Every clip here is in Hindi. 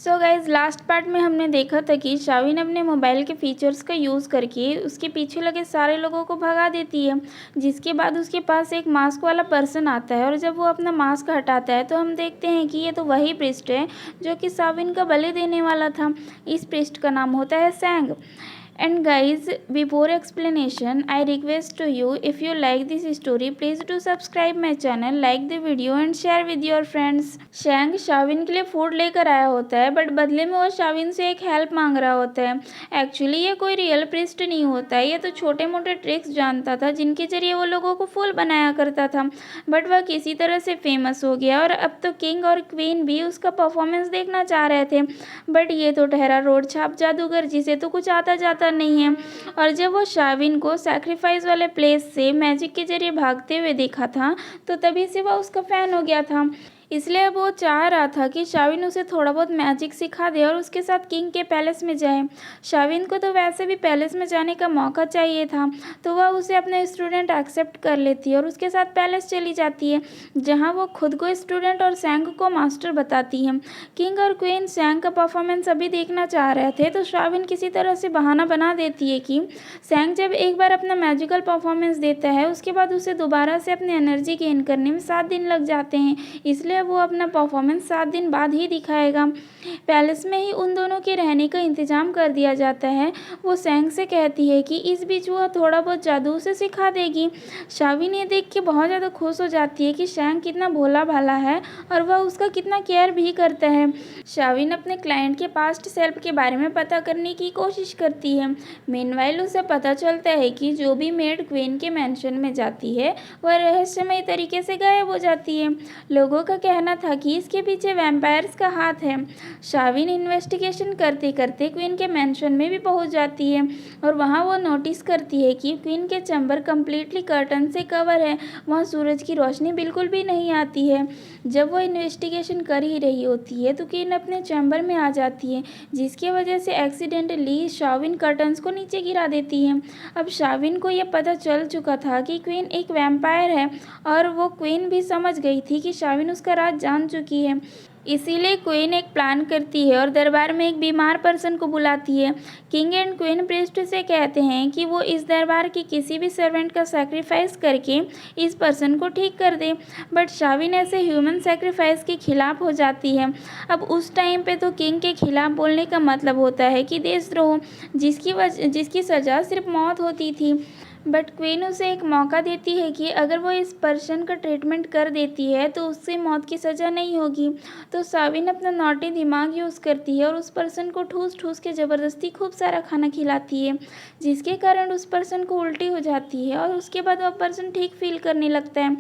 सो गाइज लास्ट पार्ट में हमने देखा था कि शाविन अपने मोबाइल के फीचर्स का यूज़ करके उसके पीछे लगे सारे लोगों को भगा देती है। जिसके बाद उसके पास एक मास्क वाला पर्सन आता है और जब वो अपना मास्क हटाता है तो हम देखते हैं कि ये तो वही प्रिस्ट है जो कि शाविन का बलि देने वाला था। इस प्रिस्ट का नाम होता है सैंग। And guys, before explanation, I request to you, if you like this story, please do subscribe my channel, like the video and share with your friends. शैंग शाविन के लिए फूड लेकर आया होता है बट बदले में वो शाविन से एक हेल्प मांग रहा होता है। एक्चुअली ये कोई रियल प्रिस्ट नहीं होता है, ये तो छोटे मोटे ट्रिक्स जानता था जिनके जरिए वो लोगों को फूल बनाया करता था। बट वह किसी तरह से फेमस हो गया और अब तो किंग और क्वीन भी उसका परफॉर्मेंस देखना चाह रहे थे। बट ये तो ठहरा रोड छाप जादूगर जिसे तो कुछ आता जाता नहीं है। और जब वो शाविन को सैक्रिफाइस वाले प्लेस से मैजिक के जरिए भागते हुए देखा था तो तभी से वह उसका फ़ैन हो गया था। इसलिए अब वो चाह रहा था कि शाविन उसे थोड़ा बहुत मैजिक सिखा दे और उसके साथ किंग के पैलेस में जाए। शाविन को तो वैसे भी पैलेस में जाने का मौका चाहिए था, तो वह उसे अपना स्टूडेंट एक्सेप्ट कर लेती है और उसके साथ पैलेस चली जाती है, जहां वो खुद को स्टूडेंट और सैंग को मास्टर बताती है। किंग और क्वीन सैंग का परफॉर्मेंस अभी देखना चाह रहे थे, तो शाविन किसी तरह से बहाना बना देती है कि सैंग जब एक बार अपना मैजिकल परफॉर्मेंस देता है उसके बाद उसे दोबारा से अपनी एनर्जी गेन करने में 7 दिन लग जाते हैं, इसलिए वो अपना परफॉर्मेंस 7 दिन बाद ही दिखाएगा। पैलेस में ही उन दोनों के रहने का इंतजाम कर दिया जाता है। वो सैंग से कहती है कि इस बीच वह थोड़ा बहुत जादू उसे सिखा देगी। शाविन ये देख के बहुत ज़्यादा खुश हो जाती है कि सैंग कितना भोला भाला है और वह उसका कितना केयर भी करता है। शाविन अपने क्लाइंट के पास्ट सेल्फ के बारे में पता करने की कोशिश करती है। मीनवाइल उसे पता चलता है कि जो भी मेड क्वीन के मैंशन में जाती है वह रहस्यमय तरीके से गायब हो जाती है। लोगों का कहना था कि इसके पीछे वैम्पायर्स का हाथ है। शाविन इन्वेस्टिगेशन करते करते क्वीन के मैंशन में भी पहुंच जाती है और वहां वो नोटिस करती है कि क्वीन के चैम्बर कम्प्लीटली कर्टन से कवर है, वहां सूरज की रोशनी बिल्कुल भी नहीं आती है। जब वो इन्वेस्टिगेशन कर ही रही होती है तो क्वीन अपने चैम्बर में आ जाती है, जिसकी वजह से एक्सीडेंटली शाविन कर्टन्स को नीचे गिरा देती है। अब शाविन को यह पता चल चुका था कि क्वीन एक वैम्पायर है और वो क्वीन भी समझ गई थी कि शाविन उसका राज जान चुकी है। इसीलिए क्वीन एक प्लान करती है और दरबार में एक बीमार पर्सन को बुलाती है। किंग एंड क्वीन प्रीस्ट से कहते हैं कि वो इस दरबार के किसी भी सर्वेंट का सैक्रिफाइस करके इस पर्सन को ठीक कर दे। बट शाविन ऐसे ह्यूमन सैक्रिफाइस के खिलाफ हो जाती है। अब उस टाइम पे तो किंग के खिलाफ बोलने का मतलब होता है कि देशद्रोह, जिसकी सज़ा सिर्फ मौत होती थी। बट क्वीन उसे एक मौका देती है कि अगर वो इस पर्सन का ट्रीटमेंट कर देती है तो उससे मौत की सज़ा नहीं होगी। तो शाविन अपना नॉटी दिमाग यूज़ करती है और उस पर्सन को ठूस ठूस के ज़बरदस्ती खूब सारा खाना खिलाती है, जिसके कारण उस पर्सन को उल्टी हो जाती है और उसके बाद वह पर्सन ठीक फील करने लगता है।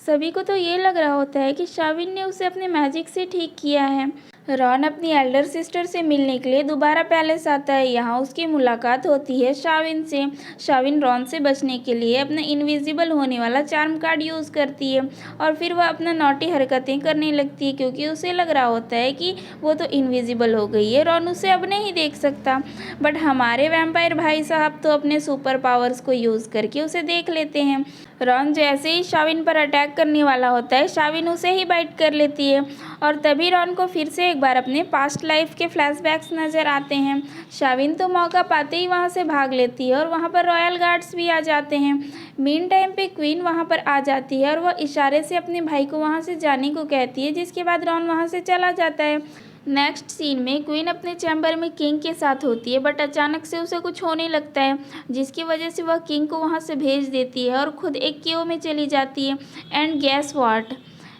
सभी को तो ये लग रहा होता है कि शाविन ने उसे अपने मैजिक से ठीक किया है। रॉन अपनी एल्डर सिस्टर से मिलने के लिए दोबारा पैलेस आता है। यहाँ उसकी मुलाकात होती है शाविन से। शाविन रॉन से बचने के लिए अपना इनविजिबल होने वाला चार्म कार्ड यूज़ करती है और फिर वह अपना नॉटी हरकतें करने लगती है, क्योंकि उसे लग रहा होता है कि वो तो इनविजिबल हो गई है, रॉन उसे अब नहीं देख सकता। बट हमारे वैम्पायर भाई साहब तो अपने सुपर पावर्स को यूज़ करके उसे देख लेते हैं। रॉन जैसे ही शाविन पर अटैक करने वाला होता है, शाविन उसे ही बाइट कर लेती है और तभी रॉन को फिर से एक बार अपने पास्ट लाइफ के फ्लैशबैक्स नज़र आते हैं। शाविन तो मौका पाते ही वहां से भाग लेती है और वहां पर रॉयल गार्ड्स भी आ जाते हैं। मीन टाइम पे क्वीन वहां पर आ जाती है और वह इशारे से अपने भाई को वहां से जाने को कहती है, जिसके बाद रॉन वहां से चला जाता है। नेक्स्ट सीन में क्वीन अपने चैम्बर में किंग के साथ होती है, बट अचानक से उसे कुछ होने लगता है, जिसकी वजह से वह किंग को वहां से भेज देती है और खुद एक केव में चली जाती है। एंड गैस व्हाट,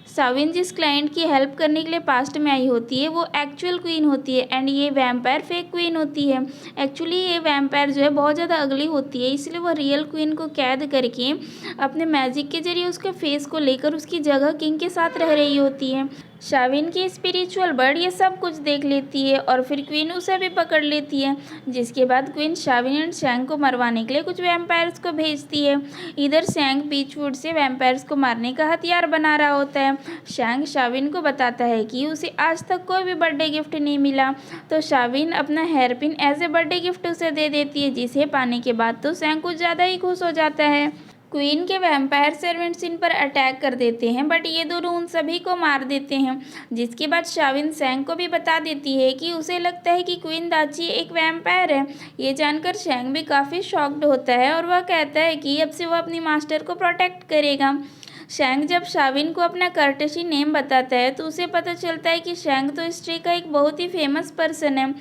शाविन जिस क्लाइंट की हेल्प करने के लिए पास्ट में आई होती है वो एक्चुअल क्वीन होती है एंड ये वैम्पायर फेक क्वीन होती है। एक्चुअली ये वैम्पायर जो है बहुत ज़्यादा अगली होती है, इसलिए वह रियल क्वीन को कैद करके अपने मैजिक के जरिए उसके फेस को लेकर उसकी जगह किंग के साथ रह रही होती है। शाविन की स्पिरिचुअल बर्ड ये सब कुछ देख लेती है और फिर क्वीन उसे भी पकड़ लेती है, जिसके बाद क्वीन शाविन एंड सैंग को मरवाने के लिए कुछ वैम्पायर्स को भेजती है। इधर सैंग पीचवुड से वैम्पायर्स को मारने का हथियार बना रहा होता है। सैंग शाविन को बताता है कि उसे आज तक कोई भी बर्थडे गिफ्ट नहीं मिला, तो शाविन अपना hair pin as a birthday gift उसे दे देती है, जिसे पाने के बाद तो सैंग कुछ ज़्यादा ही खुश हो जाता है। क्वीन के वैम्पायर सर्वेंट्स इन पर अटैक कर देते हैं, बट ये दोनों उन सभी को मार देते हैं। जिसके बाद शाविन शैंग को भी बता देती है कि उसे लगता है कि क्वीन दाची एक वैम्पायर है। ये जानकर शैंग भी काफ़ी शॉक्ड होता है और वह कहता है कि अब से वह अपनी मास्टर को प्रोटेक्ट करेगा। शैंग जब शाविन को अपना कर्टेसी नेम बताता है तो उसे पता चलता है कि शैंग तो हिस्ट्री का एक बहुत ही फेमस पर्सन है।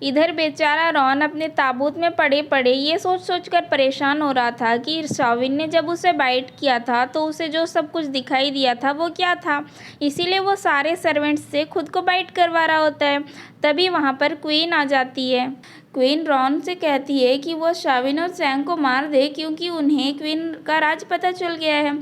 इधर बेचारा रॉन अपने ताबूत में पड़े पड़े ये सोच सोच कर परेशान हो रहा था कि शाविन ने जब उसे बाइट किया था तो उसे जो सब कुछ दिखाई दिया था वो क्या था। इसीलिए वो सारे सर्वेंट्स से खुद को बाइट करवा रहा होता है। तभी वहाँ पर क्वीन आ जाती है। क्वीन रॉन से कहती है कि वो शाविन और शैंग को मार दे क्योंकि उन्हें क्वीन का राज पता चल गया है।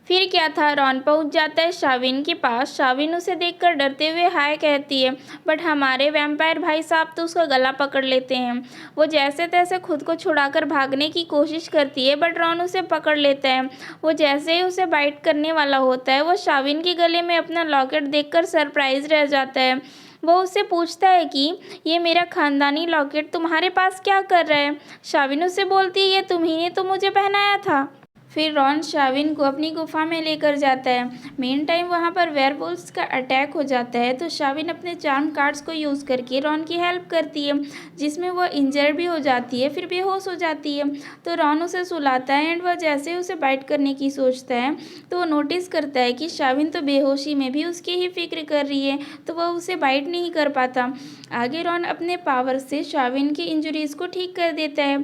फिर क्या था, रॉन पहुंच जाता है शाविन के पास। शाविन उसे देखकर डरते हुए हाय कहती है, बट हमारे वैम्पायर भाई साहब तो उसका गला पकड़ लेते हैं। वो जैसे तैसे खुद को छुड़ाकर भागने की कोशिश करती है, बट रॉन उसे पकड़ लेता है। वो जैसे ही उसे बाइट करने वाला होता है, वो शाविन के गले में अपना लॉकेट देखकर सरप्राइज रह जाता है। वो उससे पूछता है कि ये मेरा खानदानी लॉकेट तुम्हारे पास क्या कर रहा है। शाविन उससे बोलती है, ये तुम्ही ने तो मुझे पहनाया था। फिर रॉन शाविन को अपनी गुफा में लेकर जाता है। मेन टाइम वहाँ पर वेयरवुल्व्स का अटैक हो जाता है तो शाविन अपने चार्म कार्ड्स को यूज़ करके रॉन की हेल्प करती है, जिसमें वह इंजर्ड भी हो जाती है, फिर बेहोश हो जाती है। तो रॉन उसे सुलाता है एंड वह जैसे ही उसे बाइट करने की सोचता है तो वो नोटिस करता है कि शाविन तो बेहोशी में भी उसकी ही फिक्र कर रही है, तो वह उसे बाइट नहीं कर पाता। आगे रॉन अपने पावर से शाविन की इंजरीज को ठीक कर देता है।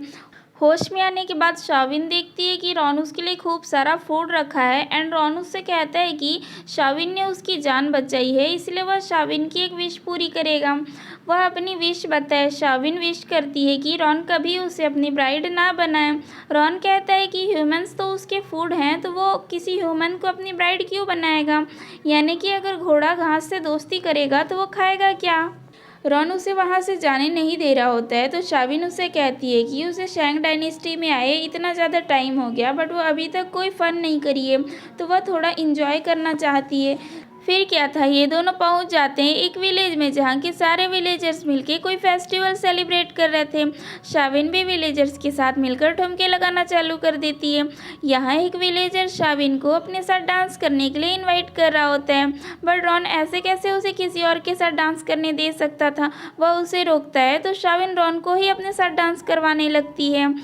होश में आने के बाद शाविन देखती है कि रॉन उसके लिए खूब सारा फूड रखा है एंड रॉन उससे कहता है कि शाविन ने उसकी जान बचाई है, इसलिए वह शाविन की एक विश पूरी करेगा। वह अपनी विश बताए। शाविन विश करती है कि रॉन कभी उसे अपनी ब्राइड ना बनाए। रॉन कहता है कि ह्यूमंस तो उसके फूड हैं, तो वो किसी ह्यूमन को अपनी ब्राइड क्यों बनाएगा, यानी कि अगर घोड़ा घास से दोस्ती करेगा तो वो खाएगा क्या। रॉन उसे वहाँ से जाने नहीं दे रहा होता है तो शाविन उसे कहती है कि उसे शैंग डायनेस्टी में आए इतना ज़्यादा टाइम हो गया, बट वो अभी तक कोई फ़न नहीं करी है, तो वह थोड़ा इंजॉय करना चाहती है। फिर क्या था, ये दोनों पहुंच जाते हैं एक विलेज में जहाँ के सारे विलेजर्स मिलके कोई फेस्टिवल सेलिब्रेट कर रहे थे। शाविन भी विलेजर्स के साथ मिलकर ठुमके लगाना चालू कर देती है। यहाँ एक विलेजर शाविन को अपने साथ डांस करने के लिए इनवाइट कर रहा होता है, बट रॉन ऐसे कैसे उसे किसी और के साथ डांस करने दे सकता था। वह उसे रोकता है तो शाविन रॉन को ही अपने साथ डांस करवाने लगती है।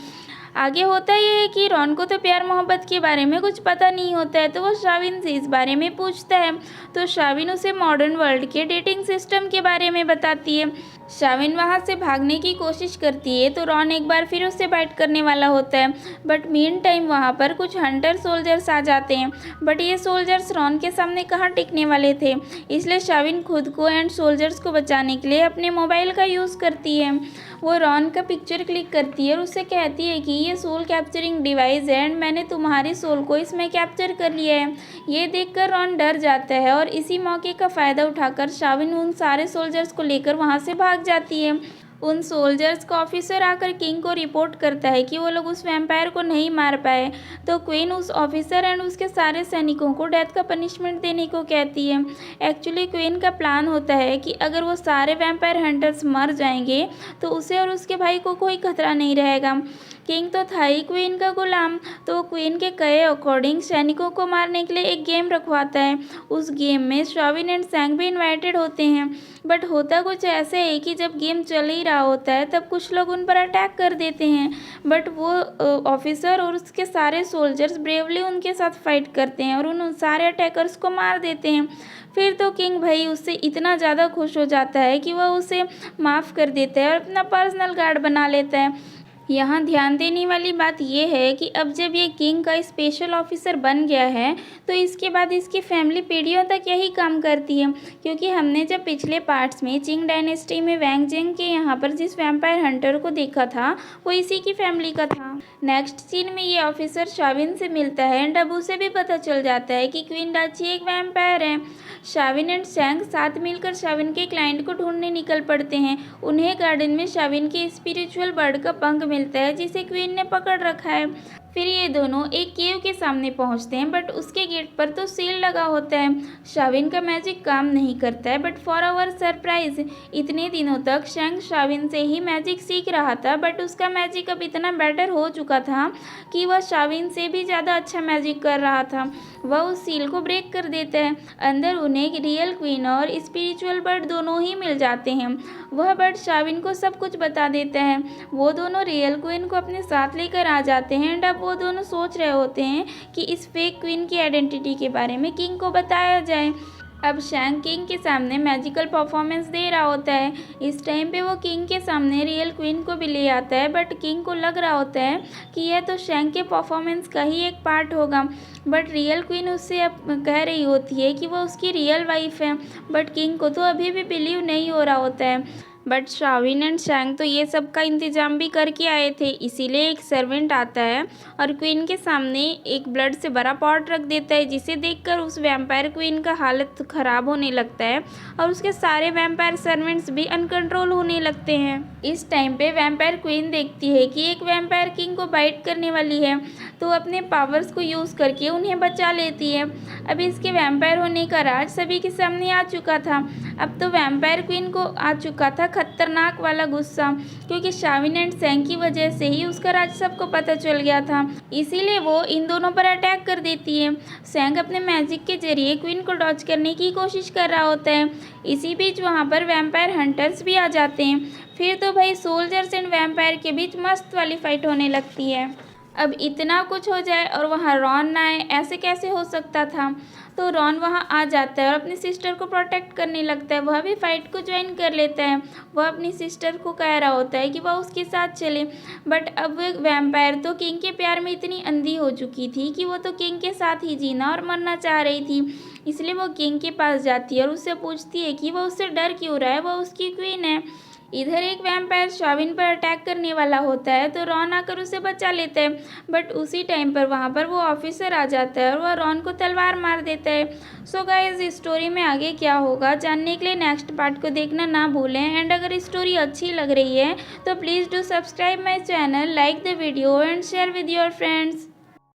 आगे होता यह है कि रॉन को तो प्यार मोहब्बत के बारे में कुछ पता नहीं होता है, तो वो शाविन से इस बारे में पूछता है तो शाविन उसे मॉडर्न वर्ल्ड के डेटिंग सिस्टम के बारे में बताती है। शाविन वहाँ से भागने की कोशिश करती है तो रॉन एक बार फिर उससे फाइट करने वाला होता है, बट मीन टाइम वहाँ पर कुछ हंटर सोल्जर्स आ जाते हैं, बट ये सोल्जर्स रॉन के सामने कहाँ टिकने वाले थे। इसलिए शाविन खुद को एंड सोल्जर्स को बचाने के लिए अपने मोबाइल का यूज़ करती है। वो रॉन का पिक्चर क्लिक करती है और उससे कहती है कि ये सोल कैप्चरिंग डिवाइस है एंड मैंने तुम्हारी सोल को इसमें कैप्चर कर लिया है। ये देखकर रॉन डर जाता है और इसी मौके का फ़ायदा उठाकर शाविन उन सारे सोल्जर्स को लेकर वहाँ से भाग जाती है। उन सोल्जर्स का ऑफिसर आकर किंग को रिपोर्ट करता है कि वो लोग उस वैम्पायर को नहीं मार पाए, तो क्वीन उस ऑफिसर एंड उसके सारे सैनिकों को डेथ का पनिशमेंट देने को कहती है। एक्चुअली क्वीन का प्लान होता है कि अगर वो सारे वैम्पायर हंटर्स मर जाएंगे तो उसे और उसके भाई को कोई खतरा नहीं रहेगा। किंग तो था ही क्वीन का गुलाम, तो क्वीन के कहे अकॉर्डिंग सैनिकों को मारने के लिए एक गेम रखवाता है। उस गेम में शाविन एंड शैंग भी इन्वाइटेड होते हैं, बट होता कुछ ऐसे है कि जब गेम चल ही रहा होता है तब कुछ लोग उन पर अटैक कर देते हैं, बट वो ऑफिसर और उसके सारे सोल्जर्स ब्रेवली उनके साथ फाइट करते हैं और उन सारे अटैकर्स को मार देते हैं। फिर तो किंग भाई उससे इतना ज़्यादा खुश हो जाता है कि वह उसे माफ़ कर देता है और अपना पर्सनल गार्ड बना लेता है। यहाँ ध्यान देने वाली बात यह है कि अब जब ये किंग का स्पेशल ऑफिसर बन गया है तो इसके बाद इसकी फैमिली पीढ़ियों तक यही काम करती है, क्योंकि हमने जब पिछले पार्ट्स में चिंग डायनेस्टी में वैंग जेंग के यहाँ पर जिस वैम्पायर हंटर को देखा था वो इसी की फैमिली का था। नेक्स्ट सीन में ये ऑफिसर शाविन से मिलता है एंड अब उसे भी पता चल जाता है कि क्वीन डाची एक वैम्पायर है। शाविन एंड शैंग साथ मिलकर शाविन के क्लाइंट को ढूंढने निकल पड़ते हैं। उन्हें गार्डन में शाविन के स्पिरिचुअल बर्ड का पंख मिलता है जिसे क्वीन ने पकड़ रखा है। फिर ये दोनों एक केव के सामने पहुंचते हैं, बट उसके गेट पर तो सील लगा होता है। शाविन का मैजिक काम नहीं करता है, बट फॉर आवर सरप्राइज इतने दिनों तक शैंक शाविन से ही मैजिक सीख रहा था, बट उसका मैजिक अब इतना बेटर हो चुका था कि वह शाविन से भी ज़्यादा अच्छा मैजिक कर रहा था। वह उस सील को ब्रेक कर देता है। अंदर उन्हें रियल क्वीन और स्पिरिचुअल बर्ड दोनों ही मिल जाते हैं। वह बर्ड शाविन को सब कुछ बता देता है। वो दोनों रियल क्वीन को अपने साथ लेकर आ जाते हैं एंड अब वो दोनों सोच रहे होते हैं कि इस फेक क्वीन की आइडेंटिटी के बारे में किंग को बताया जाए। अब शैंक किंग के सामने मैजिकल परफॉर्मेंस दे रहा होता है। इस टाइम पे वो किंग के सामने रियल क्वीन को भी ले आता है, बट किंग को लग रहा होता है कि यह तो शैंक के परफॉर्मेंस का ही एक पार्ट होगा। बट रियल क्वीन उससे अब कह रही होती है कि वो उसकी रियल वाइफ है, बट किंग को तो अभी भी बिलीव नहीं हो रहा होता है। बट शाविन एंड शैंक तो ये सब का इंतजाम भी करके आए थे, इसीलिए एक सर्वेंट आता है और क्वीन के सामने एक ब्लड से भरा पॉट रख देता है, जिसे देखकर उस वैम्पायर क्वीन का हालत ख़राब होने लगता है और उसके सारे वैम्पायर सर्वेंट्स भी अनकंट्रोल होने लगते हैं। इस टाइम पे वैम्पायर क्वीन देखती है कि एक वैम्पायर किंग को बाइट करने वाली है, तो अपने पावर्स को यूज़ करके उन्हें बचा लेती है। अब इसके वैम्पायर होने का राज सभी के सामने आ चुका था। अब तो वैम्पायर क्वीन को आ चुका था खतरनाक वाला गुस्सा, क्योंकि शाविन एंड शैंक की वजह से ही उसका राज सबको पता चल गया था। इसीलिए वो इन दोनों पर अटैक कर देती है। शैंक अपने मैजिक के जरिए क्वीन को डॉज करने की कोशिश कर रहा होता है। इसी बीच वहाँ पर वैम्पायर हंटर्स भी आ जाते हैं। फिर तो भाई सोल्जर्स एंड वैम्पायर के बीच मस्त वाली फाइट होने लगती है। अब इतना कुछ हो जाए और वहाँ रॉन ना आए, ऐसे कैसे हो सकता था। तो रॉन वहाँ आ जाता है और अपनी सिस्टर को प्रोटेक्ट करने लगता है। वह भी फाइट को ज्वाइन कर लेता है। वह अपनी सिस्टर को कह रहा होता है कि वह उसके साथ चले, बट अब वो वैम्पायर तो किंग के प्यार में इतनी अंधी हो चुकी थी कि वो तो किंग के साथ ही जीना और मरना चाह रही थी। इसलिए वो किंग के पास जाती है और उससे पूछती है कि वह उससे डर क्यों रहा है, वह उसकी क्वीन है। इधर एक वैम्पायर शाविन पर अटैक करने वाला होता है, तो रॉन आकर उसे बचा लेता है, बट उसी टाइम पर वहाँ पर वो ऑफिसर आ जाता है और वह रॉन को तलवार मार देता है। सो गाइस, इस स्टोरी में आगे क्या होगा जानने के लिए नेक्स्ट पार्ट को देखना ना भूलें। एंड अगर स्टोरी अच्छी लग रही है तो please do subscribe my channel, like the video and share with your friends.